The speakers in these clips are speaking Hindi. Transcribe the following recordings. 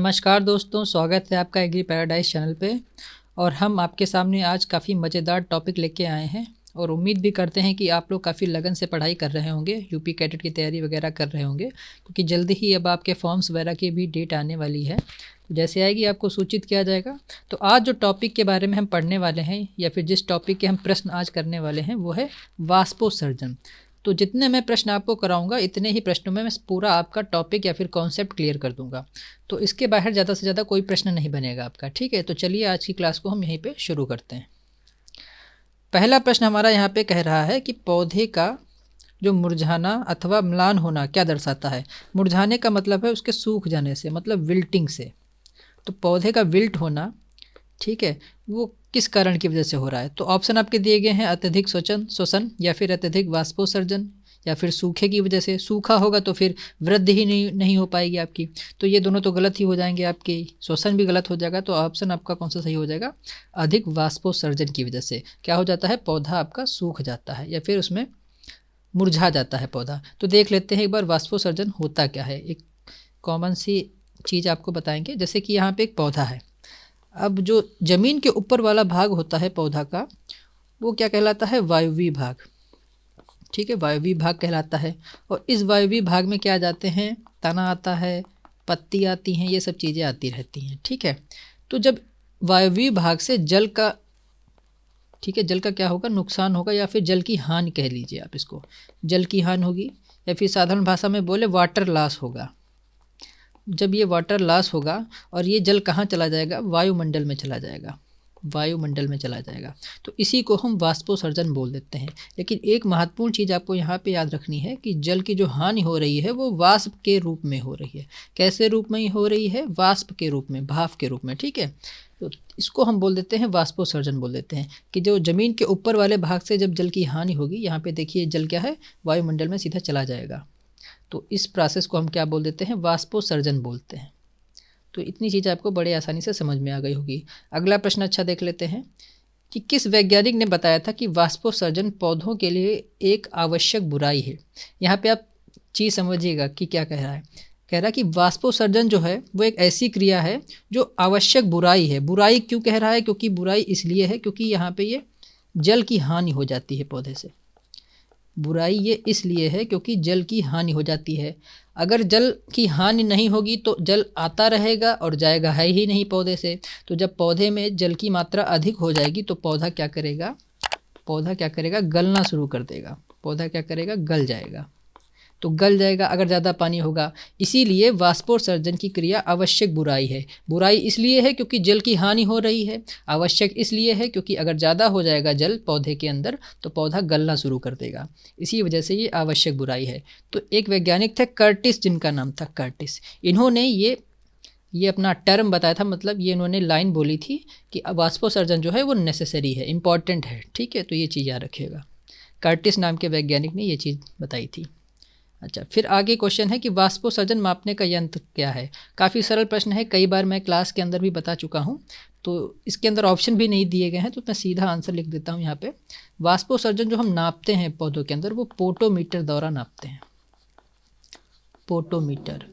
नमस्कार दोस्तों, स्वागत है आपका एग्री पैराडाइज चैनल पे। और हम आपके सामने आज काफ़ी मज़ेदार टॉपिक लेके आए हैं और उम्मीद भी करते हैं कि आप लोग काफ़ी लगन से पढ़ाई कर रहे होंगे, यूपी कैडेट की तैयारी वगैरह कर रहे होंगे, क्योंकि जल्दी ही अब आपके फॉर्म्स वगैरह की भी डेट आने वाली है। तो जैसे आएगी आपको सूचित किया जाएगा। तो आज जो टॉपिक के बारे में हम पढ़ने वाले हैं या फिर जिस टॉपिक के हम प्रश्न आज करने वाले हैं वो है वाष्पोत्सर्जन। तो जितने मैं प्रश्न आपको कराऊंगा इतने ही प्रश्नों में मैं पूरा आपका टॉपिक या फिर कॉन्सेप्ट क्लियर कर दूंगा। तो इसके बाहर ज़्यादा से ज़्यादा कोई प्रश्न नहीं बनेगा आपका, ठीक है। तो चलिए आज की क्लास को हम यहीं पे शुरू करते हैं। पहला प्रश्न हमारा यहाँ पे कह रहा है कि पौधे का जो मुरझाना अथवा म्लान होना क्या दर्शाता है। मुरझाने का मतलब है उसके सूख जाने से, मतलब विल्टिंग से। तो पौधे का विल्ट होना, ठीक है, वो किस कारण की वजह से हो रहा है। तो ऑप्शन आपके दिए गए हैं अत्यधिक शोषण या फिर अत्यधिक वाष्पोत्सर्जन या फिर सूखे की वजह से। सूखा होगा तो फिर वृद्धि ही नहीं हो पाएगी आपकी, तो ये दोनों तो गलत ही हो जाएंगे आपके। शोषण भी गलत हो जाएगा, तो ऑप्शन आपका कौन सा सही हो जाएगा, अधिक वाष्पोत्सर्जन की वजह से क्या हो जाता है, पौधा आपका सूख जाता है या फिर उसमें मुरझा जाता है पौधा। तो देख लेते हैं एक बार वाष्पोत्सर्जन होता क्या है। एक कॉमन सी चीज़ आपको बताएंगे, जैसे कि यहाँ पे एक पौधा है। अब जो ज़मीन के ऊपर वाला भाग होता है पौधा का, वो क्या कहलाता है, वायवीय भाग, ठीक है, वायवीय भाग कहलाता है। और इस वायवीय भाग में क्या आ जाते हैं, तना आता है, पत्ती आती हैं, ये सब चीज़ें आती रहती हैं, ठीक है। तो जब वायवीय भाग से जल का, ठीक है, जल का क्या होगा, नुकसान होगा या फिर जल की हानि कह लीजिए आप इसको, जल की हानि होगी या फिर साधारण भाषा में बोले वाटर लॉस होगा। जब ये वाटर लॉस होगा और ये जल कहाँ चला जाएगा, वायुमंडल में चला जाएगा, वायुमंडल में चला जाएगा। तो इसी को हम वाष्पोत्सर्जन बोल देते हैं। लेकिन एक महत्वपूर्ण चीज़ आपको यहाँ पे याद रखनी है कि जल की जो हानि हो रही है वो वाष्प के रूप में हो रही है। कैसे रूप में हो रही है, वाष्प के रूप में, भाप के रूप में, ठीक है। तो इसको हम बोल देते हैं वाष्पोत्सर्जन बोल देते हैं कि जो ज़मीन के ऊपर वाले भाग से जब जल की हानि होगी, यहाँ पे देखिए जल क्या है, वायुमंडल में सीधा चला जाएगा। तो इस प्रोसेस को हम क्या बोल देते हैं, वाष्पोत्सर्जन बोलते हैं। तो इतनी चीज़ आपको बड़े आसानी से समझ में आ गई होगी। अगला प्रश्न अच्छा देख लेते हैं कि किस वैज्ञानिक ने बताया था कि वाष्पोत्सर्जन पौधों के लिए एक आवश्यक बुराई है। यहाँ पे आप चीज़ समझिएगा कि क्या कह रहा है। कह रहा है कि वाष्पोत्सर्जन जो है वो एक ऐसी क्रिया है जो आवश्यक बुराई है। बुराई क्यों कह रहा है, क्योंकि बुराई इसलिए है क्योंकि यहाँ पे ये जल की हानि हो जाती है पौधे से। बुराई ये इसलिए है क्योंकि जल की हानि हो जाती है। अगर जल की हानि नहीं होगी तो जल आता रहेगा और जाएगा है ही नहीं पौधे से। तो जब पौधे में जल की मात्रा अधिक हो जाएगी तो पौधा क्या करेगा, पौधा क्या करेगा, गलना शुरू कर देगा। पौधा क्या करेगा, गल जाएगा। तो गल जाएगा अगर ज़्यादा पानी होगा। इसीलिए वाष्पोत्सर्जन की क्रिया आवश्यक बुराई है। बुराई इसलिए है क्योंकि जल की हानि हो रही है, आवश्यक इसलिए है क्योंकि अगर ज़्यादा हो जाएगा जल पौधे के अंदर तो पौधा गलना शुरू कर देगा। इसी वजह से ये आवश्यक बुराई है। तो एक वैज्ञानिक थे कर्टिस, जिनका नाम था कर्टिस। इन्होंने ये अपना टर्म बताया था, मतलब ये इन्होंने लाइन बोली थी कि वाष्पोत्सर्जन जो है वो नेसेसरी है, इंपॉर्टेंट है, ठीक है। तो ये चीज़ याद रखिएगा, कर्टिस नाम के वैज्ञानिक ने ये चीज़ बताई थी। अच्छा, फिर आगे क्वेश्चन है कि वाष्पोत्सर्जन मापने का यंत्र क्या है। काफ़ी सरल प्रश्न है, कई बार मैं क्लास के अंदर भी बता चुका हूँ। तो इसके अंदर ऑप्शन भी नहीं दिए गए हैं, तो मैं सीधा आंसर लिख देता हूँ यहाँ पे। वाष्पोत्सर्जन जो हम नापते हैं पौधों के अंदर वो पोटोमीटर द्वारा नापते हैं। पोटोमीटर,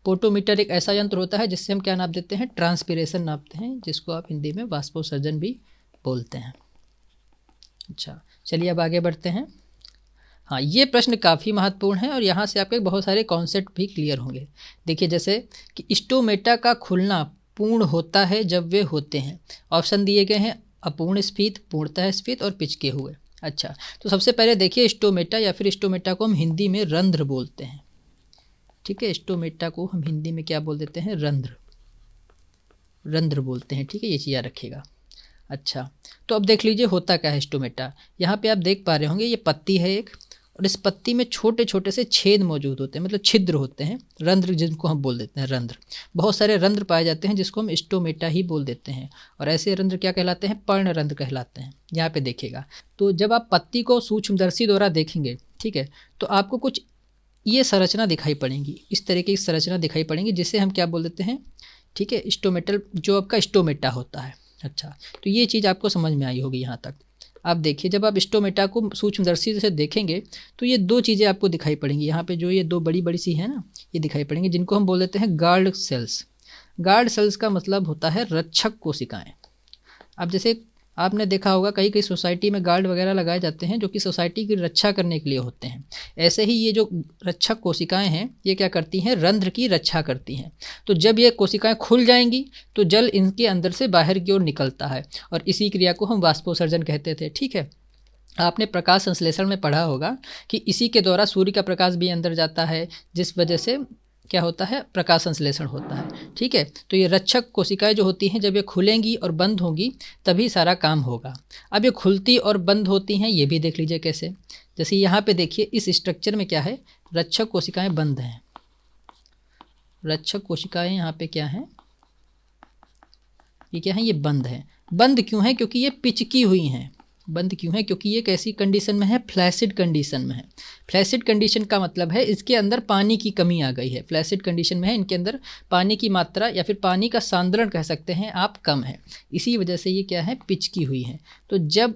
पोटोमीटर एक ऐसा यंत्र होता है जिससे हम क्या नाप देते हैं, ट्रांसपिरेशन नापते हैं, जिसको आप हिंदी में वाष्पोत्सर्जन भी बोलते हैं। अच्छा, चलिए अब आगे बढ़ते हैं। हाँ, ये प्रश्न काफ़ी महत्वपूर्ण है और यहाँ से आपके बहुत सारे कॉन्सेप्ट भी क्लियर होंगे। देखिए जैसे कि स्टोमेटा का खुलना पूर्ण होता है जब वे होते हैं। ऑप्शन दिए गए हैं अपूर्ण स्फीत, पूर्णतः स्फीत और पिचके हुए। अच्छा, तो सबसे पहले देखिए स्टोमेटा या फिर स्टोमेटा को हम हिंदी में रंध्र बोलते हैं, ठीक है। स्टोमेटा को हम हिंदी में क्या बोल देते हैं, रंध्र, रंध्र बोलते हैं, ठीक है। ये चीज़ याद रखिएगा। अच्छा, तो अब देख लीजिए होता क्या है स्टोमेटा। यहाँ पे आप देख पा रहे होंगे ये पत्ती है एक, और इस पत्ती में छोटे छोटे से छेद मौजूद होते हैं, मतलब छिद्र होते हैं, रंध्र जिनको हम बोल देते हैं, रंध्र। बहुत सारे रंध्र पाए जाते हैं जिसको हम स्टोमेटा ही बोल देते हैं। और ऐसे रंध्र क्या कहलाते हैं, पर्णरंध्र कहलाते हैं। यहाँ पे देखिएगा, तो जब आप पत्ती को सूक्ष्मदर्शी द्वारा देखेंगे, ठीक है, तो आपको कुछ ये संरचना दिखाई पड़ेंगी, इस तरीके की संरचना दिखाई पड़ेंगी, जिसे हम क्या बोल देते हैं, ठीक है, स्टोमेटल, जो आपका स्टोमेटा होता है। अच्छा, तो ये चीज़ आपको समझ में आई होगी यहाँ तक। आप देखिए जब आप स्टोमेटा को सूक्ष्मदर्शी से देखेंगे तो ये दो चीज़ें आपको दिखाई पड़ेंगी। यहाँ पे जो ये दो बड़ी बड़ी सी है ना, ये दिखाई पड़ेंगी, जिनको हम बोल देते हैं गार्ड सेल्स। गार्ड सेल्स का मतलब होता है रक्षक कोशिकाएं। अब जैसे आपने देखा होगा कई कई सोसाइटी में गार्ड वगैरह लगाए जाते हैं जो कि सोसाइटी की रक्षा करने के लिए होते हैं। ऐसे ही ये जो रक्षक कोशिकाएं हैं ये क्या करती हैं, रंध्र की रक्षा करती हैं। तो जब ये कोशिकाएं खुल जाएंगी तो जल इनके अंदर से बाहर की ओर निकलता है और इसी क्रिया को हम वाष्पोसर्जन कहते थे। ठीक है, आपने प्रकाश संश्लेषण में पढ़ा होगा कि इसी के द्वारा सूर्य का प्रकाश भी अंदर जाता है, जिस वजह से क्या होता है, प्रकाश संश्लेषण होता है। ठीक है, तो ये रक्षक कोशिकाएं जो होती हैं जब ये खुलेंगी और बंद होंगी तभी सारा काम होगा। अब ये खुलती और बंद होती हैं ये भी देख लीजिए कैसे। जैसे यहाँ पे देखिए इस स्ट्रक्चर में क्या है, रक्षक कोशिकाएं बंद हैं। रक्षक कोशिकाएं यहाँ पे क्या हैं, ये क्या है, ये बंद है। बंद क्यों है, क्योंकि ये पिचकी हुई हैं। बंद क्यों है, क्योंकि ये कैसी कंडीशन में है, फ्लैसिड कंडीशन में है। फ्लैसिड कंडीशन का मतलब है इसके अंदर पानी की कमी आ गई है। फ्लैसिड कंडीशन में है, इनके अंदर पानी की मात्रा या फिर पानी का सांद्रण कह सकते हैं आप कम है, इसी वजह से ये क्या है, पिचकी हुई हैं। तो जब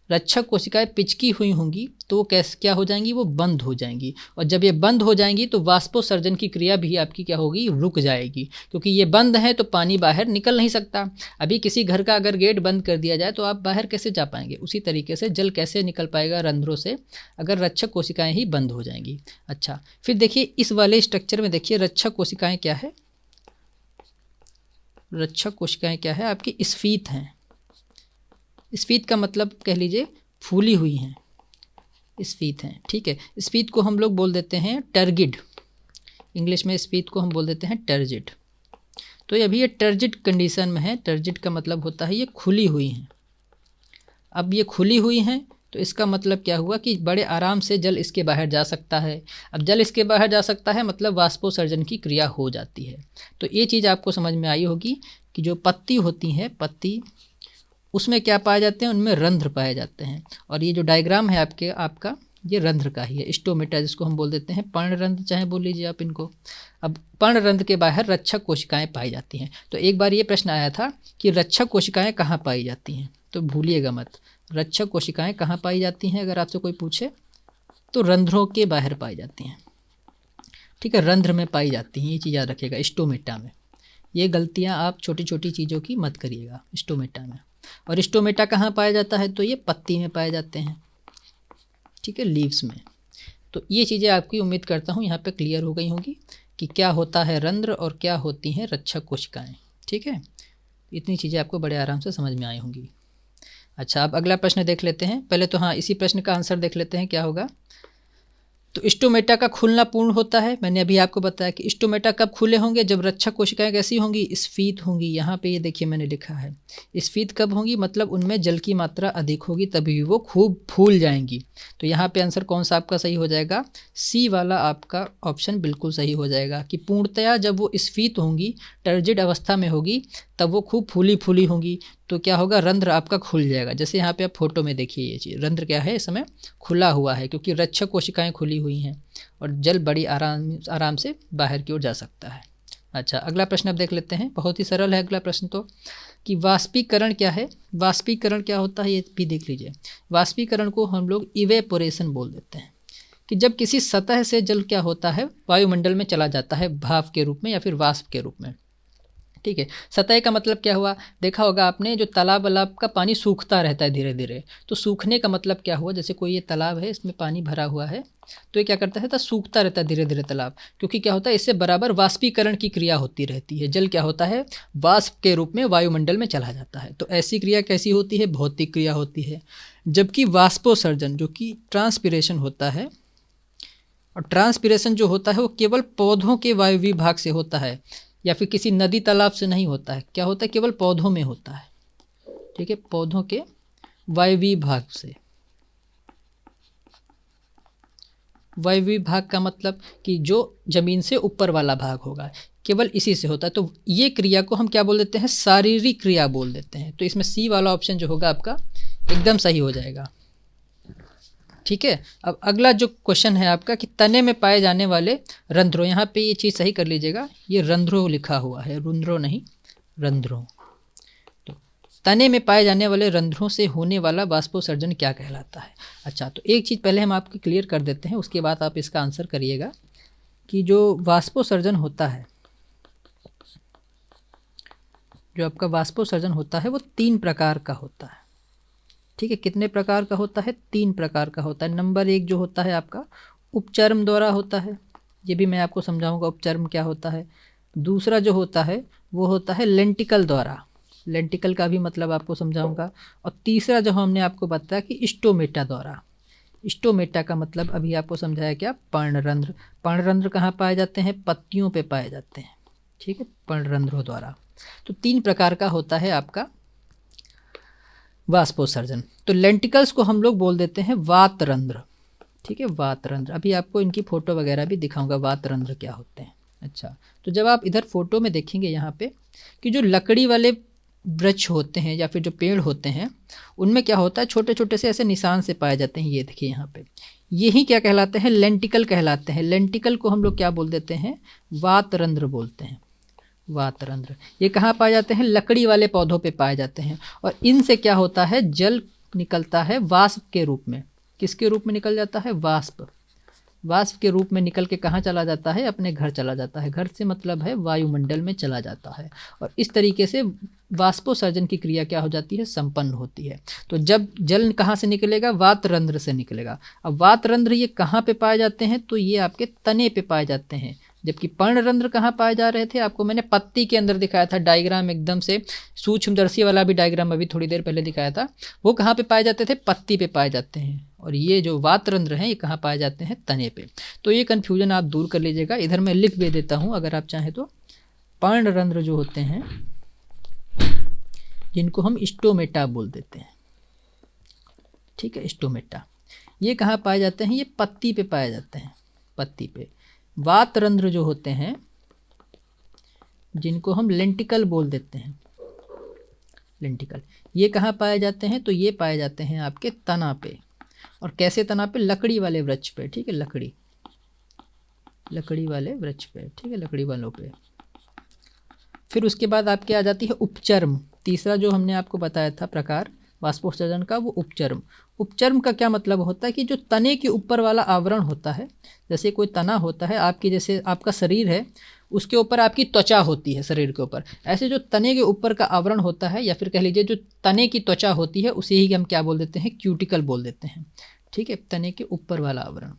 रक्षक कोशिकाएं पिचकी हुई होंगी तो वो क्या हो जाएंगी, वो बंद हो जाएंगी। और जब ये बंद हो जाएंगी तो वाष्पोसर्जन की क्रिया भी आपकी क्या होगी, रुक जाएगी, क्योंकि ये बंद है तो पानी बाहर निकल नहीं सकता। अभी किसी घर का अगर गेट बंद कर दिया जाए तो आप बाहर कैसे जा पाएंगे, उसी तरीके से जल कैसे निकल पाएगा रंध्रों से, अगर रक्षक कोशिकाएँ ही बंद हो जाएंगी। अच्छा, फिर देखिए इस वाले स्ट्रक्चर में देखिए रक्षक कोशिकाएँ क्या है, रक्षक कोशिकाएँ क्या है आपकी, स्फीत हैं। स्फीत का मतलब कह लीजिए फूली हुई हैं, स्फीत हैं। ठीक है, स्फीत को हम लोग बोल देते हैं टर्गिड, इंग्लिश में स्फीत को हम बोल देते हैं टर्जिड। तो अभी ये टर्जिड कंडीशन में है। टर्जिड का मतलब होता है ये खुली हुई हैं। अब ये खुली हुई हैं तो इसका मतलब क्या हुआ कि बड़े आराम से जल इसके बाहर जा सकता है। अब जल इसके बाहर जा सकता है मतलब वाष्पोसर्जन की क्रिया हो जाती है। तो ये चीज़ आपको समझ में आई होगी कि जो पत्ती होती है, पत्ती उसमें क्या पाए जाते हैं, उनमें रंध्र पाए जाते हैं। और ये जो डायग्राम है आपका ये रंध्र का ही है, स्टोमेटा जिसको हम बोल देते हैं, पर्णरंध्र चाहे बोल लीजिए आप इनको। अब पर्णरंध्र के बाहर रक्षक कोशिकाएं पाई जाती हैं। तो एक बार ये प्रश्न आया था कि रक्षक कोशिकाएं कहाँ पाई जाती हैं, तो भूलिएगा मत, रक्षक कोशिकाएं कहाँ पाई जाती हैं अगर आपसे कोई पूछे तो रंध्रों के बाहर पाई जाती हैं। ठीक है, रंध्र में पाई जाती हैं, ये चीज़ याद रखिएगा स्टोमेटा में। ये गलतियाँ आप छोटी छोटी चीज़ों की मत करिएगा स्टोमेटा में। और स्टोमेटा कहाँ पाया जाता है, तो ये पत्ती में पाए जाते हैं। ठीक है, लीव्स में। तो ये चीज़ें आपकी उम्मीद करता हूँ यहाँ पे क्लियर हो गई होंगी कि क्या होता है रंध्र और क्या होती हैं रक्षक कोशिकाएं। ठीक है, इतनी चीज़ें आपको बड़े आराम से समझ में आई होंगी। अच्छा, अब अगला प्रश्न देख लेते हैं। पहले तो हाँ, इसी प्रश्न का आंसर देख लेते हैं क्या होगा। तो स्टोमेटा का खुलना पूर्ण होता है। मैंने अभी आपको बताया कि स्टोमेटा कब खुले होंगे, जब रक्षक कोशिकाएं कैसी होंगी, स्फीत होंगी। यहाँ पे ये देखिए मैंने लिखा है स्फीत कब होंगी, मतलब उनमें जल की मात्रा अधिक होगी तभी वो खूब फूल जाएंगी। तो यहाँ पे आंसर कौन सा आपका सही हो जाएगा, सी वाला आपका ऑप्शन बिल्कुल सही हो जाएगा कि पूर्णतया जब वो स्फीत होंगी, टर्जिड अवस्था में होगी, तब वो खूब फूली फूली होंगी। तो क्या होगा, रंध्र आपका खुल जाएगा। जैसे यहाँ पे आप फोटो में देखिए ये चीज़, रंध्र क्या है, इस समय खुला हुआ है क्योंकि रक्षक कोशिकाएं खुली हुई हैं और जल बड़ी आराम से बाहर की ओर जा सकता है। अच्छा, अगला प्रश्न अब देख लेते हैं। बहुत ही सरल है अगला प्रश्न तो, कि वाष्पीकरण क्या है। वाष्पीकरण क्या होता है ये भी देख लीजिए। वाष्पीकरण को हम लोग इवेपोरेशन बोल देते हैं कि जब किसी सतह से जल क्या होता है, वायुमंडल में चला जाता है भाप के रूप में या फिर वाष्प के रूप में। ठीक है, सतह का मतलब क्या हुआ, देखा होगा आपने जो तालाब वालाब का पानी सूखता रहता है धीरे धीरे। तो सूखने का मतलब क्या हुआ, जैसे कोई ये तालाब है, इसमें पानी भरा हुआ है, तो ये क्या करता है, तो सूखता रहता है धीरे धीरे तालाब, क्योंकि क्या होता है, इससे बराबर वाष्पीकरण की क्रिया होती रहती है। जल क्या होता है, वाष्प के रूप में वायुमंडल में चला जाता है। तो ऐसी क्रिया कैसी होती है, भौतिक क्रिया होती है। जबकि वाष्पोसर्जन जो कि ट्रांसपिरेशन होता है, और ट्रांसपिरेशन जो होता है वो केवल पौधों के वायवीय भाग से होता है या फिर किसी नदी तालाब से नहीं होता है। क्या होता है, केवल पौधों में होता है। ठीक है, पौधों के वायवीय भाग से। वायवीय भाग का मतलब कि जो जमीन से ऊपर वाला भाग होगा, केवल इसी से होता है। तो ये क्रिया को हम क्या बोल देते हैं, शारीरिक क्रिया बोल देते हैं। तो इसमें सी वाला ऑप्शन जो होगा आपका एकदम सही हो जाएगा। ठीक है, अब अगला जो क्वेश्चन है आपका कि तने में पाए जाने वाले रंध्रों, यहाँ पे ये चीज़ सही कर लीजिएगा, ये रंध्रों लिखा हुआ है, रुंध्रों नहीं, रंध्रों। तो तने में पाए जाने वाले रंध्रों से होने वाला वाष्पोसर्जन क्या कहलाता है। अच्छा, तो एक चीज़ पहले हम आपको क्लियर कर देते हैं, उसके बाद आप इसका आंसर करिएगा कि जो वाष्पोसर्जन होता है, जो आपका वाष्पोत्सर्जन होता है वो 3 प्रकार का होता है। ठीक है, कितने प्रकार का होता है? 3 प्रकार का होता है। नंबर 1 जो होता है आपका उपचर्म द्वारा होता है, ये भी मैं आपको समझाऊंगा उपचर्म क्या होता है। दूसरा जो होता है वो होता है लेंटिकल द्वारा, लेंटिकल का भी मतलब आपको समझाऊंगा। और तीसरा जो हमने आपको बताया कि स्टोमेटा द्वारा। स्टोमेटा का मतलब अभी आपको समझाया क्या? पर्णरंध्र। पर्णरंध्र कहाँ पाए जाते हैं? पत्तियों पे पाए जाते हैं। ठीक है, पर्णरंध्रों द्वारा। तो 3 प्रकार का होता है आपका वाष्पोत्सर्जन। तो लेंटिकल्स को हम लोग बोल देते हैं वातरंध्र। ठीक है, वातरंध्र। अभी आपको इनकी फ़ोटो वगैरह भी दिखाऊंगा वातरंध्र क्या होते हैं। अच्छा, तो जब आप इधर फोटो में देखेंगे यहाँ पे कि जो लकड़ी वाले वृक्ष होते हैं या फिर जो पेड़ होते हैं उनमें क्या होता है, छोटे छोटे से ऐसे निशान से पाए जाते हैं। ये देखिए यहाँ पे, यही क्या कहलाते हैं? लेंटिकल कहलाते हैं। लेंटिकल को हम लोग क्या बोल देते हैं? वातरंध्र बोलते हैं। वातरंध्र ये कहाँ पाए जाते हैं? लकड़ी वाले पौधों पे पाए जाते हैं। और इनसे क्या होता है? जल निकलता है वाष्प के रूप में। किसके रूप में निकल जाता है? वाष्प। वाष्प के रूप में निकल के कहाँ चला जाता है? अपने घर चला जाता है। घर से मतलब है वायुमंडल में चला जाता है। और इस तरीके से वाष्पोत्सर्जन की क्रिया क्या हो जाती है? संपन्न होती है। तो जब जल कहाँ से निकलेगा? वातरंध्र से निकलेगा। अब वातरंध्र ये कहाँ पे पाए जाते हैं? तो ये आपके तने पे पाए जाते हैं। जबकि पर्णरंध्र कहाँ पाए जा रहे थे? आपको मैंने पत्ती के अंदर दिखाया था डायग्राम, एकदम से सूक्ष्मदर्शी वाला भी डायग्राम अभी थोड़ी देर पहले दिखाया था। वो कहाँ पे पाए जाते थे? पत्ती पे पाए जाते हैं। और ये जो वातरंध्र हैं ये कहाँ पाए जाते हैं? तने पे। तो ये कन्फ्यूजन आप दूर कर लीजिएगा। इधर मैं लिख भी देता हूँ अगर आप चाहें तो। पर्णरंध्र जो होते हैं जिनको हम स्टोमेटा बोल देते हैं। ठीक है, स्टोमेटा ये कहाँ पाए जाते हैं? ये पत्ती पे पाए जाते हैं, पत्ती पे। वातरंध्र जो होते हैं जिनको हम लेंटिकल बोल देते हैं, लेंटिकल, ये कहाँ पाए जाते हैं? तो ये पाए जाते हैं आपके तना पे। और कैसे तना पे? लकड़ी वाले वृक्ष पे। ठीक है, लकड़ी वाले वृक्ष पे। ठीक है, लकड़ी वालों पे। फिर उसके बाद आपके आ जाती है उपचर्म। तीसरा जो हमने आपको बताया था प्रकार वाष्पोत्सर्जन का, वो उपचर्म। उपचर्म का क्या मतलब होता है? कि जो तने के ऊपर वाला आवरण होता है, जैसे कोई तना होता है आपकी, जैसे आपका शरीर है उसके ऊपर आपकी त्वचा होती है शरीर के ऊपर, ऐसे जो तने के ऊपर का आवरण होता है या फिर कह लीजिए जो तने की त्वचा होती है उसे ही हम क्या बोल देते हैं? क्यूटिकल बोल देते हैं। ठीक है, तने के ऊपर वाला आवरण,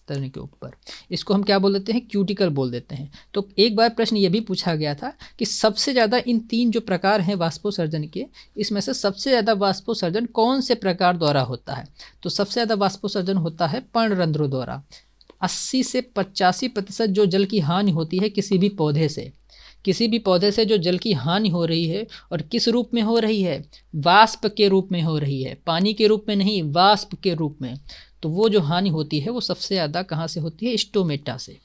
तने के ऊपर, इसको हम क्या बोल देते हैं? क्यूटिकल बोल देते हैं। तो एक बार प्रश्न ये भी पूछा गया था कि सबसे ज़्यादा इन 3 जो प्रकार हैं वाष्पोत्सर्जन के, इसमें से सबसे ज़्यादा वाष्पोत्सर्जन कौन से प्रकार द्वारा होता है? तो सबसे ज़्यादा वाष्पोत्सर्जन होता है पर्णरंध्रों द्वारा। 80 से 85% जो जल की हानि होती है किसी भी पौधे से, किसी भी पौधे से जो जल की हानि हो रही है, और किस रूप में हो रही है? वाष्प के रूप में हो रही है, पानी के रूप में नहीं, वाष्प के रूप में। तो वो जो हानि होती है वो सबसे ज़्यादा कहाँ से होती है? स्टोमेटा से।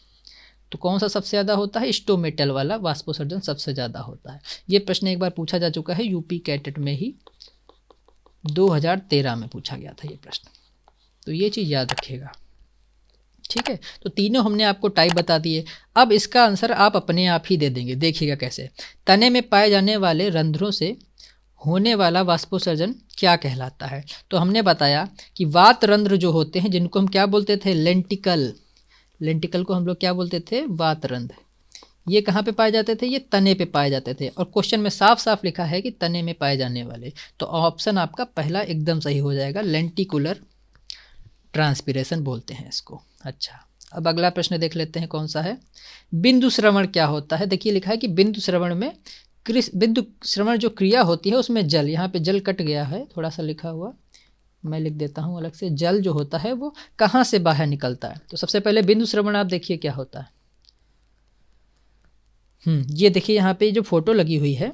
तो कौन सा सबसे ज़्यादा होता है? स्टोमेटल वाला वाष्पोत्सर्जन सबसे ज़्यादा होता है। ये प्रश्न एक बार पूछा जा चुका है, यूपी कैटेट में ही 2013 में पूछा गया था ये प्रश्न। तो ये चीज़ याद रखिएगा। ठीक है, तो तीनों हमने आपको टाइप बता दिए। अब इसका आंसर आप अपने आप ही दे देंगे, देखिएगा कैसे। तने में पाए जाने वाले रंध्रों से होने वाला वाष्पोत्सर्जन क्या कहलाता है? तो हमने बताया कि वातरंध्र जो होते हैं जिनको हम क्या बोलते थे? लेंटिकल। लेंटिकल को हम लोग क्या बोलते थे? वातरंध्र। ये कहाँ पे पाए जाते थे? ये तने पे पाए जाते थे। और क्वेश्चन में साफ साफ लिखा है कि तने में पाए जाने वाले। तो ऑप्शन आपका पहला एकदम सही हो जाएगा, लेंटिकुलर ट्रांसपीरेशन बोलते हैं इसको। अच्छा, अब अगला प्रश्न देख लेते हैं कौन सा है। बिंदु श्रवण क्या होता है? देखिए लिखा है कि बिंदु श्रवण में बिंदु श्रवण जो क्रिया होती है उसमें जल, यहाँ पे जल कट गया है थोड़ा सा लिखा हुआ, मैं लिख देता हूँ अलग से। जल जो होता है वो कहाँ से बाहर निकलता है? तो सबसे पहले बिंदु श्रवण आप देखिए क्या होता है। ये देखिए यहाँ पे जो फोटो लगी हुई है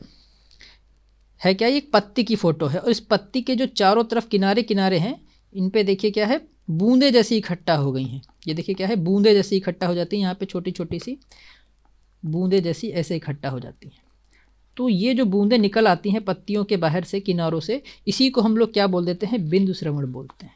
क्या? ये एक पत्ती की फोटो है। और इस पत्ती के जो चारों तरफ किनारे किनारे हैं, इन पे देखिए क्या है? बूंदे जैसी इकट्ठा हो गई हैं। ये देखिए क्या है? बूंदे जैसी इकट्ठा हो जाती हैं। यहाँ पे छोटी छोटी सी बूंदे जैसी ऐसे इकट्ठा हो जाती हैं। तो ये जो बूंदें निकल आती हैं पत्तियों के बाहर से, किनारों से, इसी को हम लोग क्या बोल देते हैं? बिंदु श्रवण बोलते हैं।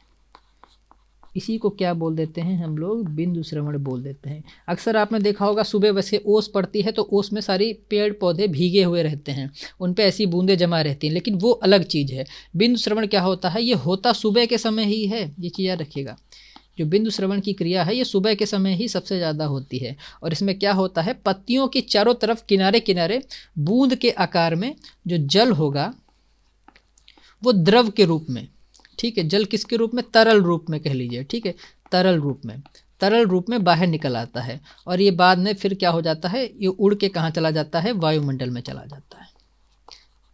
इसी को क्या बोल देते हैं हम लोग? बिंदु श्रवण बोल देते हैं। अक्सर आपने देखा होगा सुबह वैसे ओस पड़ती है तो ओस में सारी पेड़ पौधे भीगे हुए रहते हैं, उन पे ऐसी बूंदें जमा रहती हैं, लेकिन वो अलग चीज़ है। बिंदु श्रवण क्या होता है? ये होता सुबह के समय ही है, ये चीज़ याद रखिएगा। जो बिंदु श्रवण की क्रिया है ये सुबह के समय ही सबसे ज़्यादा होती है। और इसमें क्या होता है, पत्तियों के चारों तरफ किनारे किनारे बूंद के आकार में जो जल होगा वो द्रव के रूप में, ठीक है, जल किसके रूप में, तरल रूप में कह लीजिए, ठीक है, तरल रूप में बाहर निकल आता है। और ये बाद में फिर क्या हो जाता है, ये उड़ के कहाँ चला जाता है, वायुमंडल में चला जाता है,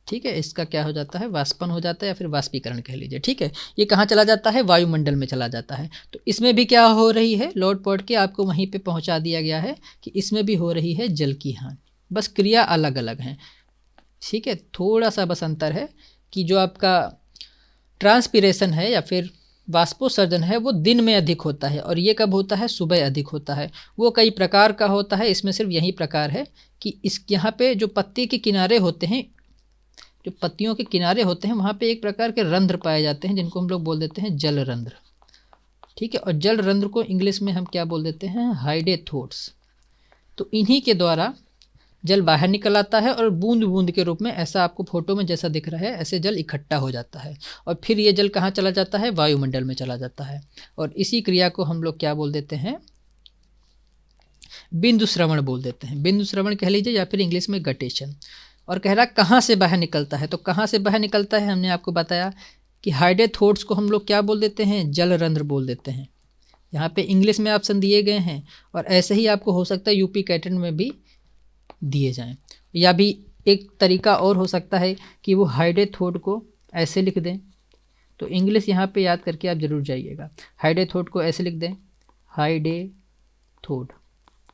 ठीक है। इसका क्या हो जाता है, वाष्पन हो जाता है या फिर वाष्पीकरण कह लीजिए, ठीक है। ये कहाँ चला जाता है, वायुमंडल में चला जाता है। तो इसमें भी क्या हो रही है, लौट पौट के आपको वहीं पे पहुंचा दिया गया है कि इसमें भी हो रही है जल की हानि, बस क्रिया अलग अलग हैं, ठीक है। थोड़ा सा बस अंतर है कि जो आपका ट्रांसपीरेशन है या फिर वाष्पोत्सर्जन है वो दिन में अधिक होता है और ये कब होता है, सुबह अधिक होता है। वो कई प्रकार का होता है, इसमें सिर्फ यही प्रकार है कि इस यहाँ पे जो पत्ती के किनारे होते हैं, जो पत्तियों के किनारे होते हैं वहाँ पे एक प्रकार के रंध्र पाए जाते हैं जिनको हम लोग बोल देते हैं जल रंध्र, ठीक है। और जल रंध्र को इंग्लिश में हम क्या बोल देते हैं, हाइडेथोट्स। तो इन्हीं के द्वारा जल बाहर निकल आता है और बूंद बूंद के रूप में, ऐसा आपको फोटो में जैसा दिख रहा है, ऐसे जल इकट्ठा हो जाता है और फिर ये जल कहाँ चला जाता है, वायुमंडल में चला जाता है। और इसी क्रिया को हम लोग क्या बोल देते हैं, बिंदु श्रवण बोल देते हैं, बिंदु श्रवण कह लीजिए या फिर इंग्लिश में गटेशन। और कह रहा कहाँ से बाहर निकलता है, तो कहाँ से बाहर निकलता है, हमने आपको बताया कि हाइडेथोट्स को हम लोग क्या बोल देते हैं, जल रंध्र बोल देते हैं। यहाँ पे इंग्लिश में ऑप्शन दिए गए हैं और ऐसे ही आपको हो सकता है यूपी कैटेट में भी दिए जाएं, या भी एक तरीका और हो सकता है कि वो हाइडेथोट को ऐसे लिख दें। तो इंग्लिश यहाँ पे याद करके आप जरूर जाइएगा, हाइडेथोट को ऐसे लिख दें, हाइडेथोट,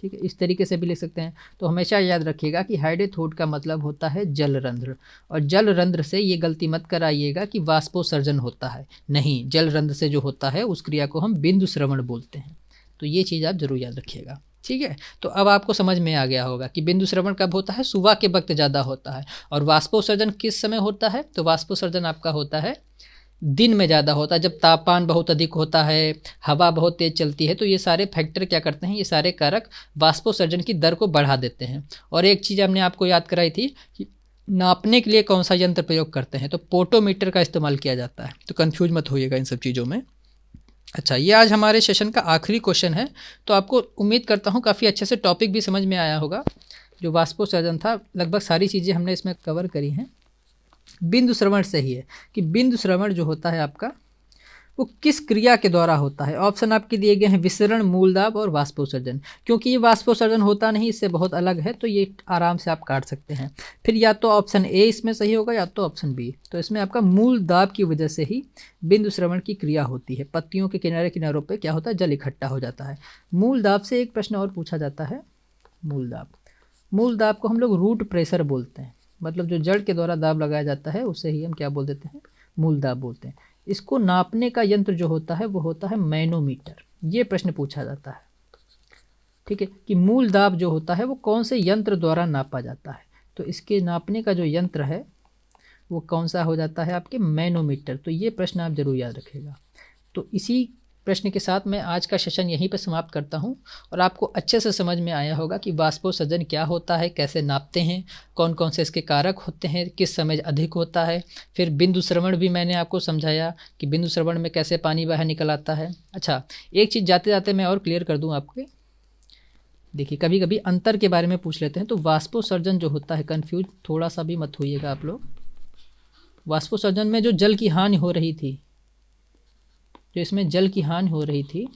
ठीक है, इस तरीके से भी लिख सकते हैं। तो हमेशा याद रखिएगा कि हाइडेथोट का मतलब होता है जल रंध्र, और जल रंध्र से ये गलती मत कराइएगा कि वाष्पोत्सर्जन होता है, नहीं, जल रंध्र से जो होता है उस क्रिया को हम बिंदु श्रवण बोलते हैं। तो ये चीज़ आप जरूर याद रखिएगा, ठीक है। तो अब आपको समझ में आ गया होगा कि बिंदु श्रवण कब होता है, सुबह के वक्त ज़्यादा होता है। और वाष्पोत्सर्जन किस समय होता है, तो वाष्पोत्सर्जन आपका होता है दिन में ज़्यादा होता है, जब तापमान बहुत अधिक होता है, हवा बहुत तेज़ चलती है। तो ये सारे फैक्टर क्या करते हैं, ये सारे कारक वाष्पोत्सर्जन की दर को बढ़ा देते हैं। और एक चीज़ हमने आपको याद कराई थी कि नापने के लिए कौन सा यंत्र प्रयोग करते हैं, तो पोटोमीटर का इस्तेमाल किया जाता है। तो कन्फ्यूज मत होइएगा इन सब चीज़ों में। अच्छा, ये आज हमारे सेशन का आखिरी क्वेश्चन है, तो आपको उम्मीद करता हूँ काफ़ी अच्छे से टॉपिक भी समझ में आया होगा। जो वाष्पोत्सर्जन था, लगभग सारी चीज़ें हमने इसमें कवर करी हैं। बिंदु श्रवण से ही है कि बिंदु श्रवण जो होता है आपका वो किस क्रिया के द्वारा होता है। ऑप्शन आपके दिए गए हैं, विसरण, मूलदाब और वाष्पोत्सर्जन। क्योंकि ये वाष्पोत्सर्जन होता नहीं, इससे बहुत अलग है, तो ये आराम से आप काट सकते हैं। फिर या तो ऑप्शन ए इसमें सही होगा या तो ऑप्शन बी। तो इसमें आपका मूल दाब की वजह से ही बिंदु श्रवण की क्रिया होती है। पत्तियों के किनारे किनारों पर क्या होता है, जल इकट्ठा हो जाता है। मूल दाब से एक प्रश्न और पूछा जाता है, मूल दाब को हम लोग रूट प्रेशर बोलते हैं, मतलब जो जड़ के द्वारा दाब लगाया जाता है उसे ही हम क्या बोल देते हैं, मूल दाब बोलते हैं। इसको नापने का यंत्र जो होता है वो होता है मैनोमीटर। ये प्रश्न पूछा जाता है, ठीक है, कि मूल दाब जो होता है वो कौन से यंत्र द्वारा नापा जाता है। तो इसके नापने का जो यंत्र है वो कौन सा हो जाता है, आपके मैनोमीटर। तो ये प्रश्न आप जरूर याद रखिएगा। तो इसी प्रश्न के साथ मैं आज का सेशन यहीं पर समाप्त करता हूं, और आपको अच्छे से समझ में आया होगा कि वाष्पोत्सर्जन क्या होता है, कैसे नापते हैं, कौन कौन से इसके कारक होते हैं, किस समय अधिक होता है। फिर बिंदु श्रवण भी मैंने आपको समझाया कि बिंदु श्रवण में कैसे पानी बाहर निकल आता है। अच्छा, एक चीज़ जाते जाते मैं और क्लियर कर दूँ आपके, देखिए कभी कभी अंतर के बारे में पूछ लेते हैं। तो वाष्पोत्सर्जन जो होता है, कन्फ्यूज थोड़ा सा भी मत होइएगा आप लोग। वाष्पोत्सर्जन में जो जल की हानि हो रही थी, जो इसमें जल की हानि हो रही थी,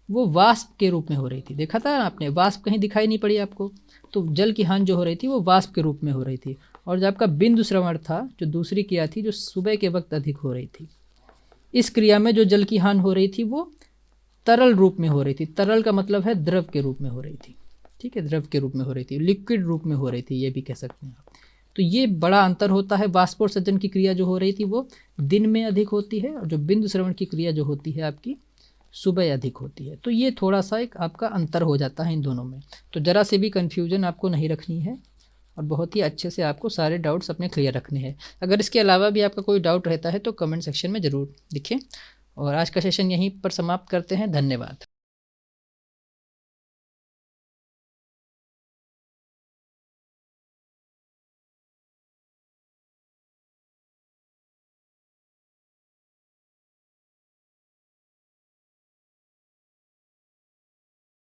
वो वाष्प के रूप में हो रही थी। देखा था ना आपने, वाष्प कहीं दिखाई नहीं पड़ी आपको। तो जल की हानि जो हो रही थी वो वाष्प के रूप में हो रही थी। और जो आपका बिंदु श्रवण था, जो दूसरी क्रिया थी, जो सुबह के वक्त अधिक हो रही थी, इस क्रिया में जो जल की हानि हो रही थी वो तरल रूप में हो रही थी। तरल का मतलब है द्रव के रूप में हो रही थी, ठीक है, द्रव के रूप में हो रही थी, लिक्विड रूप में हो रही थी, ये भी कह सकते हैं आप। तो ये बड़ा अंतर होता है। वाष्पोत्सर्जन की क्रिया जो हो रही थी वो दिन में अधिक होती है, और जो बिंदु श्रवण की क्रिया जो होती है आपकी सुबह अधिक होती है। तो ये थोड़ा सा एक आपका अंतर हो जाता है इन दोनों में। तो ज़रा से भी कन्फ्यूजन आपको नहीं रखनी है, और बहुत ही अच्छे से आपको सारे डाउट्स अपने क्लियर रखने हैं। अगर इसके अलावा भी आपका कोई डाउट रहता है तो कमेंट सेक्शन में ज़रूर लिखें। और आज का सेशन यहीं पर समाप्त करते हैं। धन्यवाद।